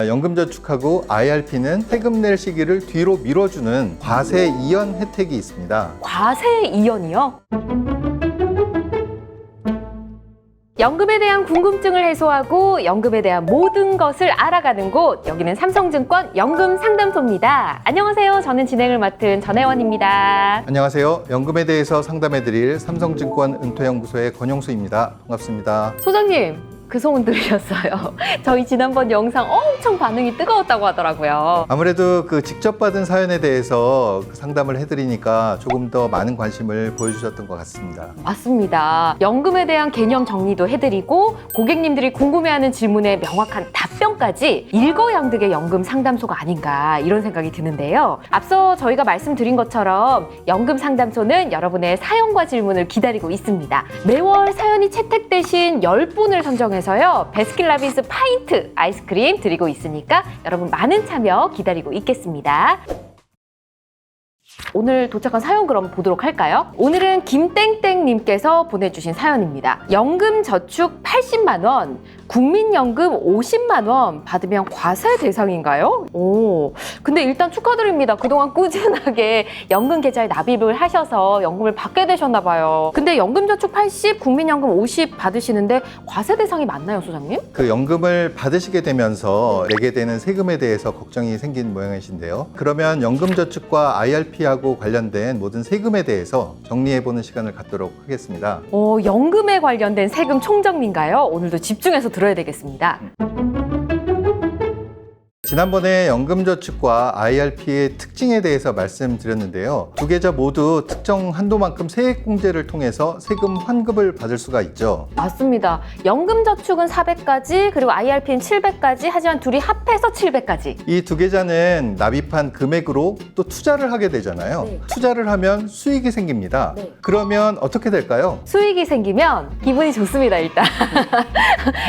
연금저축하고 IRP는 세금 낼 시기를 뒤로 밀어주는 과세 이연 혜택이 있습니다. 과세 이연이요? 연금에 대한 궁금증을 해소하고 연금에 대한 모든 것을 알아가는 곳, 여기는 삼성증권 연금상담소입니다. 안녕하세요. 저는 진행을 맡은 전혜원입니다. 안녕하세요. 연금에 대해서 상담해드릴 삼성증권 은퇴연구소의 권용수입니다. 반갑습니다. 소장님, 그 소문 들으셨어요? 저희 지난번 영상 엄청 반응이 뜨거웠다고 하더라고요. 아무래도 그 직접 받은 사연에 대해서 상담을 해드리니까 조금 더 많은 관심을 보여주셨던 것 같습니다. 맞습니다. 연금에 대한 개념 정리도 해드리고 고객님들이 궁금해하는 질문에 명확한 답변까지 일거양득의 연금 상담소가 아닌가 이런 생각이 드는데요. 앞서 저희가 말씀드린 것처럼 연금 상담소는 여러분의 사연과 질문을 기다리고 있습니다. 매월 사연이 채택되신 10분을 선정해서요. 베스킨라빈스 파인트 아이스크림 드리고 있으니까 여러분 많은 참여 기다리고 있겠습니다. 오늘 도착한 사연 그럼 보도록 할까요? 오늘은 김땡땡님께서 보내주신 사연입니다. 연금저축 80만 원, 국민연금 50만 원 받으면 과세 대상인가요? 오, 근데 일단 축하드립니다. 그동안 꾸준하게 연금 계좌에 납입을 하셔서 연금을 받게 되셨나 봐요. 근데 연금저축 80, 국민연금 50 받으시는데 과세 대상이 맞나요, 소장님? 그 연금을 받으시게 되면서 내게 되는 세금에 대해서 걱정이 생긴 모양이신데요. 그러면 연금저축과 IRP하고 관련된 모든 세금에 대해서 정리해보는 시간을 갖도록 하겠습니다. 연금에 관련된 세금 총정리인가요? 오늘도 집중해서 들어야 되겠습니다. 지난번에 연금저축과 IRP의 특징에 대해서 말씀드렸는데요. 두 계좌 모두 특정 한도만큼 세액공제를 통해서 세금 환급을 받을 수가 있죠. 맞습니다. 연금저축은 400까지 그리고 IRP는 700까지 하지만 둘이 합해서 700까지. 이 두 계좌는 납입한 금액으로 또 투자를 하게 되잖아요. 네. 투자를 하면 수익이 생깁니다. 네. 그러면 어떻게 될까요? 수익이 생기면 기분이 좋습니다, 일단.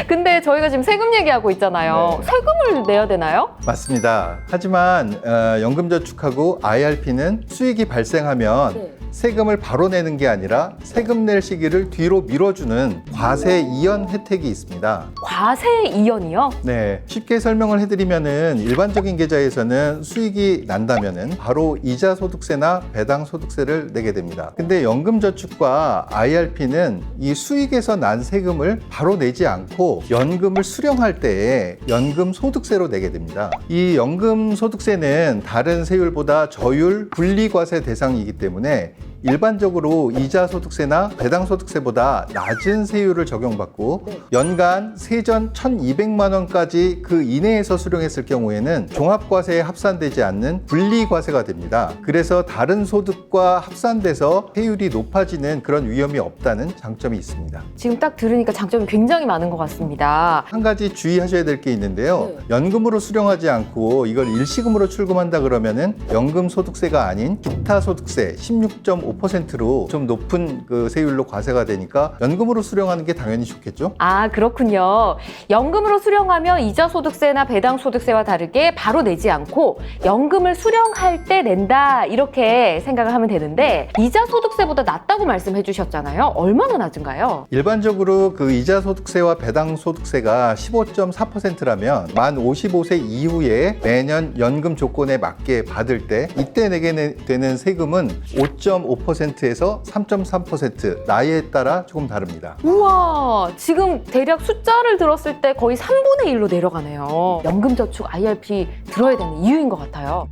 근데 저희가 지금 세금 얘기하고 있잖아요. 네. 세금을 내야 되나요? 맞습니다. 하지만 연금저축하고 IRP는 수익이 발생하면 네. 세금을 바로 내는 게 아니라 세금 낼 시기를 뒤로 밀어주는 과세 이연 혜택이 있습니다. 과세 이연이요? 네, 쉽게 설명을 해드리면은 일반적인 계좌에서는 수익이 난다면은 바로 이자 소득세나 배당 소득세를 내게 됩니다. 근데 연금저축과 IRP는 이 수익에서 난 세금을 바로 내지 않고 연금을 수령할 때에 연금 소득세로 내게 됩니다. 이 연금 소득세는 다른 세율보다 저율 분리과세 대상이기 때문에 일반적으로 이자 소득세나 배당 소득세보다 낮은 세율을 적용받고 연간 세전 1,200만 원까지 그 이내에서 수령했을 경우에는 종합과세에 합산되지 않는 분리과세가 됩니다. 그래서 다른 소득과 합산돼서 세율이 높아지는 그런 위험이 없다는 장점이 있습니다. 지금 딱 들으니까 장점이 굉장히 많은 것 같습니다. 한 가지 주의하셔야 될 게 있는데요. 연금으로 수령하지 않고 이걸 일시금으로 출금한다 그러면은 연금 소득세가 아닌 기타 소득세 16.5%로 좀 높은 그 세율로 과세가 되니까 연금으로 수령하는 게 당연히 좋겠죠? 아, 그렇군요. 연금으로 수령하면 이자 소득세나 배당 소득세와 다르게 바로 내지 않고 연금을 수령할 때 낸다 이렇게 생각을 하면 되는데 이자 소득세보다 낮다고 말씀해 주셨잖아요. 얼마나 낮은가요? 일반적으로 그 이자 소득세와 배당 소득세가 15.4%라면 만 55세 이후에 매년 연금 조건에 맞게 받을 때 이때 내게 되는 세금은 5.5%에서 3.3%, 나이에 따라 조금 다릅니다. 우와, 지금 대략 숫자를 들었을 때 거의 3분의 1로 내려가네요. 연금저축 IRP 들어야 되는 이유인 것 같아요.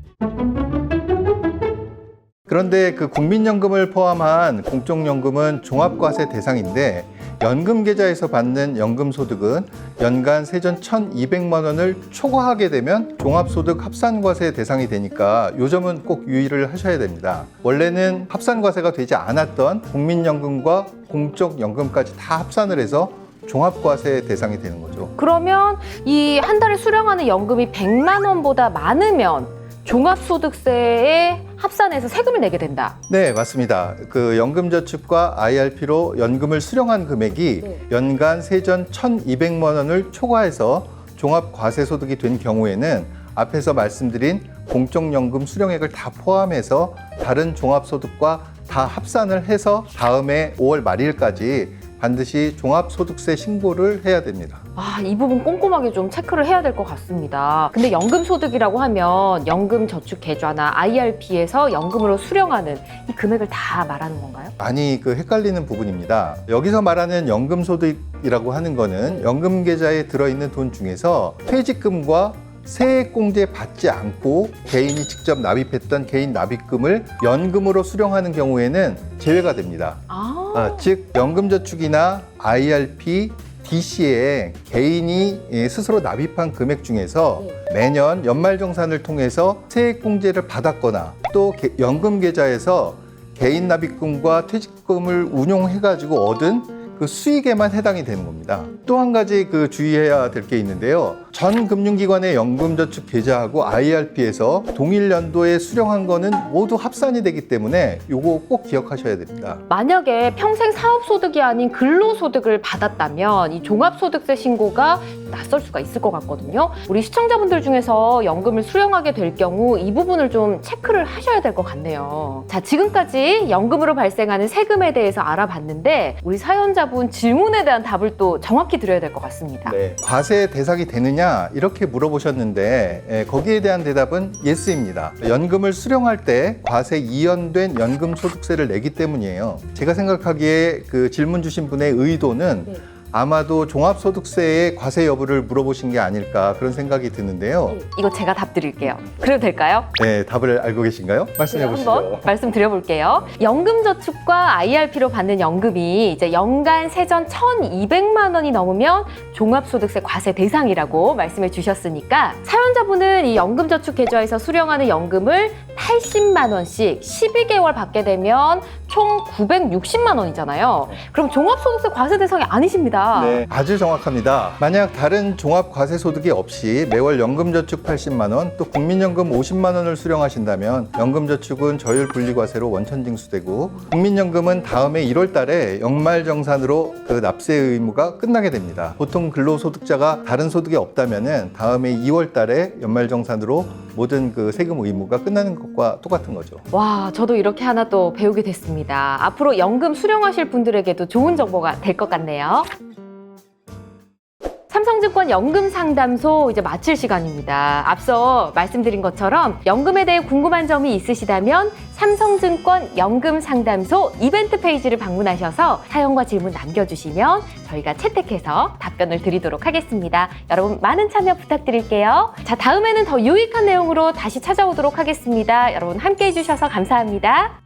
그런데 그 국민연금을 포함한 공적연금은 종합과세 대상인데 연금 계좌에서 받는 연금소득은 연간 세전 1,200만 원을 초과하게 되면 종합소득 합산과세 대상이 되니까 이 점은 꼭 유의를 하셔야 됩니다. 원래는 합산과세가 되지 않았던 국민연금과 공적연금까지 다 합산을 해서 종합과세 대상이 되는 거죠. 그러면 이 한 달에 수령하는 연금이 100만 원보다 많으면 종합소득세에 합산해서 세금을 내게 된다. 네, 맞습니다. 그 연금저축과 IRP로 연금을 수령한 금액이 연간 세전 1,200만 원을 초과해서 종합과세소득이 된 경우에는 앞에서 말씀드린 공적연금 수령액을 다 포함해서 다른 종합소득과 다 합산을 해서 다음해 5월 말일까지 반드시 종합소득세 신고를 해야 됩니다. 아, 이 부분 꼼꼼하게 좀 체크를 해야 될 것 같습니다. 근데 연금소득이라고 하면 연금저축계좌나 IRP에서 연금으로 수령하는 이 금액을 다 말하는 건가요? 많이 헷갈리는 부분입니다. 여기서 말하는 연금소득이라고 하는 거는 연금계좌에 들어있는 돈 중에서 퇴직금과 세액공제 받지 않고 개인이 직접 납입했던 개인 납입금을 연금으로 수령하는 경우에는 제외가 됩니다. 즉 연금저축이나 IRP, DC에 개인이 스스로 납입한 금액 중에서 매년 연말정산을 통해서 세액공제를 받았거나 또 연금계좌에서 개인 납입금과 퇴직금을 운용해가지고 얻은 그 수익에만 해당이 되는 겁니다. 또 한 가지 주의해야 될 게 있는데요. 전 금융기관의 연금저축 계좌하고 IRP에서 동일 연도에 수령한 거는 모두 합산이 되기 때문에 요거 꼭 기억하셔야 됩니다. 만약에 평생 사업소득이 아닌 근로소득을 받았다면 이 종합소득세 신고가 낯설 수가 있을 것 같거든요. 우리 시청자분들 중에서 연금을 수령하게 될 경우 이 부분을 좀 체크를 하셔야 될 것 같네요. 자, 지금까지 연금으로 발생하는 세금에 대해서 알아봤는데 우리 사연자분 질문에 대한 답을 또 정확히 드려야 될 것 같습니다. 네. 과세 대상이 되느냐 이렇게 물어보셨는데 거기에 대한 대답은 예스입니다. 연금을 수령할 때 과세 이연된 연금소득세를 내기 때문이에요. 제가 생각하기에 질문 주신 분의 의도는 아마도 종합소득세의 과세 여부를 물어보신 게 아닐까 그런 생각이 드는데요. 이거 제가 답 드릴게요. 그래도 될까요? 네, 답을 알고 계신가요? 말씀해 보시죠. 한번 말씀드려볼게요. 연금저축과 IRP로 받는 연금이 이제 연간 세전 1,200만 원이 넘으면 종합소득세 과세 대상이라고 말씀해 주셨으니까 사연자분은 이 연금저축 계좌에서 수령하는 연금을 80만 원씩 12개월 받게 되면 총 960만 원이잖아요. 그럼 종합소득세 과세 대상이 아니십니다. 네, 아주 정확합니다. 만약 다른 종합과세소득이 없이 매월 연금저축 80만 원, 또 국민연금 50만 원을 수령하신다면 연금저축은 저율 분리과세로 원천징수되고 국민연금은 다음해 1월 달에 연말정산으로 납세 의무가 끝나게 됩니다. 보통 근로소득자가 다른 소득이 없다면 다음해 2월 달에 연말정산으로 모든 세금 의무가 끝나는 것과 똑같은 거죠. 와, 저도 이렇게 하나 또 배우게 됐습니다. 앞으로 연금 수령하실 분들에게도 좋은 정보가 될 것 같네요. 삼성증권 연금상담소 이제 마칠 시간입니다. 앞서 말씀드린 것처럼 연금에 대해 궁금한 점이 있으시다면 삼성증권 연금상담소 이벤트 페이지를 방문하셔서 사연과 질문 남겨주시면 저희가 채택해서 답변을 드리도록 하겠습니다. 여러분 많은 참여 부탁드릴게요. 자, 다음에는 더 유익한 내용으로 다시 찾아오도록 하겠습니다. 여러분 함께해 주셔서 감사합니다.